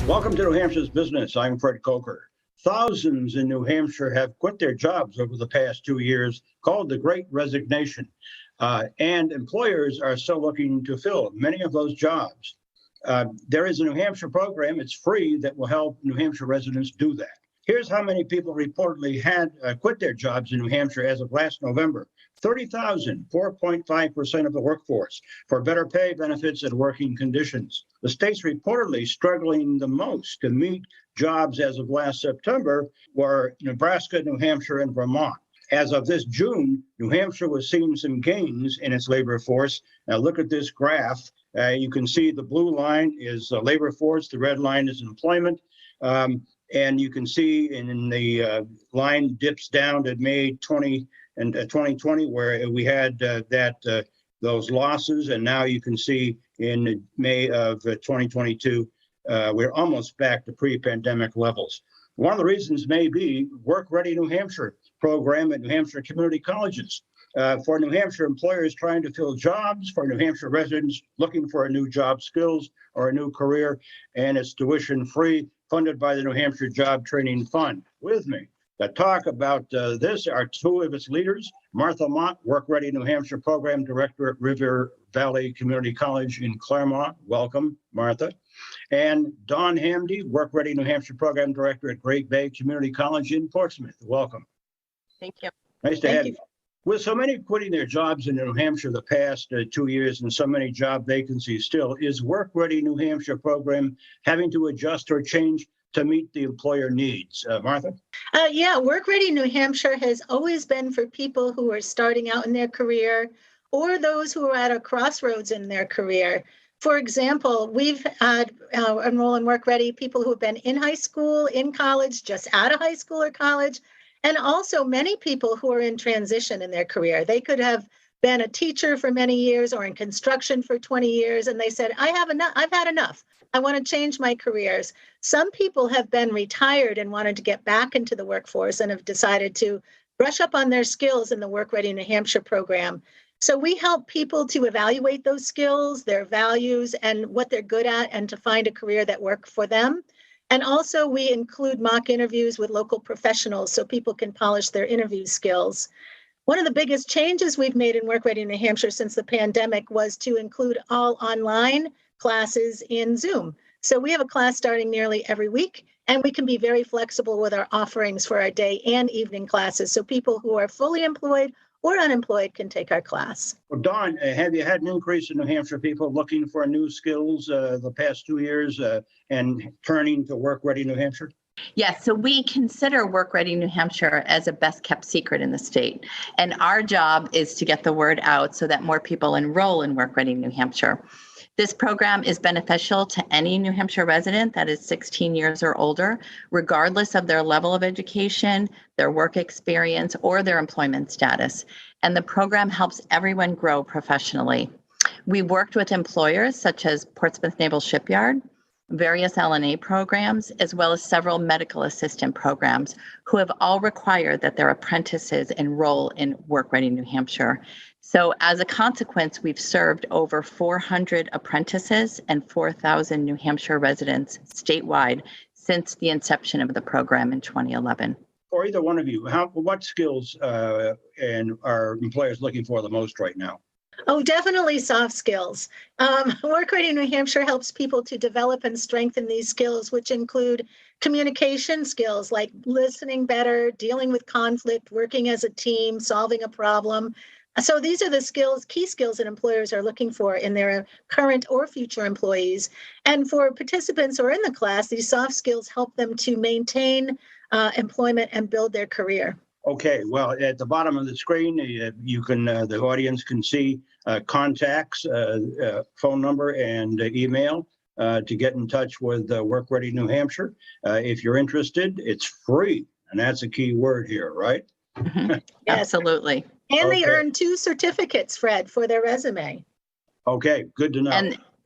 Welcome to New Hampshire's Business. I'm Fred Coker. Thousands in New Hampshire have quit their jobs over the past 2 years, called the Great Resignation. And employers are still looking to fill many of those jobs. There is a New Hampshire program, it's free, that will help New Hampshire residents do that. Here's how many people reportedly had quit their jobs in New Hampshire as of last November. 30,000, 4.5% of the workforce, for better pay, benefits, and working conditions. The states reportedly struggling the most to meet jobs as of last September were Nebraska, New Hampshire, and Vermont. As of this June, New Hampshire was seeing some gains in its labor force. Now look at this graph. You can see the blue line is labor force, the red line is employment. And you can see in the line dips down to May 2020, where we had those losses. And now you can see in May of 2022, we're almost back to pre-pandemic levels. One of the reasons may be Work Ready New Hampshire program at New Hampshire community colleges. For New Hampshire employers trying to fill jobs, for New Hampshire residents looking for a new job skills or a new career, and it's tuition free, funded by the New Hampshire Job Training Fund. With me to talk about this are two of its leaders, Martha Mott, Work Ready New Hampshire Program Director at River Valley Community College in Claremont. Welcome, Martha. And Dawn Hamdy, Work Ready New Hampshire Program Director at Great Bay Community College in Portsmouth. Welcome. Thank you. Nice to have you. With so many quitting their jobs in New Hampshire the past 2 years and so many job vacancies still, is Work Ready New Hampshire program having to adjust or change to meet the employer needs? Martha? Yeah, Work Ready New Hampshire has always been for people who are starting out in their career or those who are at a crossroads in their career. For example, we've had enroll in Work Ready people who have been in high school, in college, just out of high school or college, and also many people who are in transition in their career. They could have been a teacher for many years or in construction for 20 years, and they said, I've had enough. I want to change my careers. Some people have been retired and wanted to get back into the workforce and have decided to brush up on their skills in the Work Ready New Hampshire program. So we help people to evaluate those skills, their values, and what they're good at, and to find a career that works for them. And also we include mock interviews with local professionals so people can polish their interview skills. One of the biggest changes we've made in Work Ready New Hampshire since the pandemic was to include all online classes in Zoom. So we have a class starting nearly every week, and we can be very flexible with our offerings for our day and evening classes. So people who are fully employed or unemployed can take our class. Well, Dawn, have you had an increase in New Hampshire people looking for new skills the past 2 years and turning to Work Ready New Hampshire? Yes, so we consider Work Ready New Hampshire as a best kept secret in the state. And our job is to get the word out so that more people enroll in Work Ready New Hampshire. This program is beneficial to any New Hampshire resident that is 16 years or older, regardless of their level of education, their work experience, or their employment status. And the program helps everyone grow professionally. We worked with employers such as Portsmouth Naval Shipyard, various LNA programs, as well as several medical assistant programs who have all required that their apprentices enroll in Work Ready New Hampshire. So as a consequence, we've served over 400 apprentices and 4,000 New Hampshire residents statewide since the inception of the program in 2011. For either one of you, what skills and are employers looking for the most right now? Oh, definitely soft skills. Work Ready New Hampshire helps people to develop and strengthen these skills, which include communication skills like listening better, dealing with conflict, working as a team, solving a problem. So these are the skills, key skills that employers are looking for in their current or future employees. And for participants who are in the class, these soft skills help them to maintain employment and build their career. Okay, well, at the bottom of the screen, you can, the audience can see contacts, phone number and email to get in touch with Work Ready New Hampshire. If you're interested, it's free. And that's a key word here, right? Mm-hmm. Absolutely. And they earn 2 certificates, Fred, for their resume. Okay, good to know.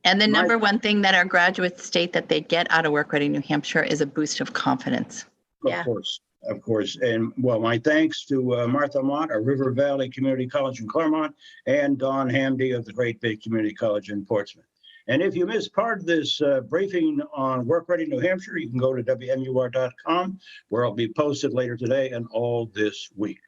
And the number one thing that our graduates state that they get out of Work Ready New Hampshire is a boost of confidence. Of course. And well, my thanks to Martha Mott of River Valley Community College in Claremont and Dawn Hamdy of the Great Bay Community College in Portsmouth. And if you missed part of this briefing on Work Ready New Hampshire, you can go to WMUR.com, where I'll be posted later today and all this week.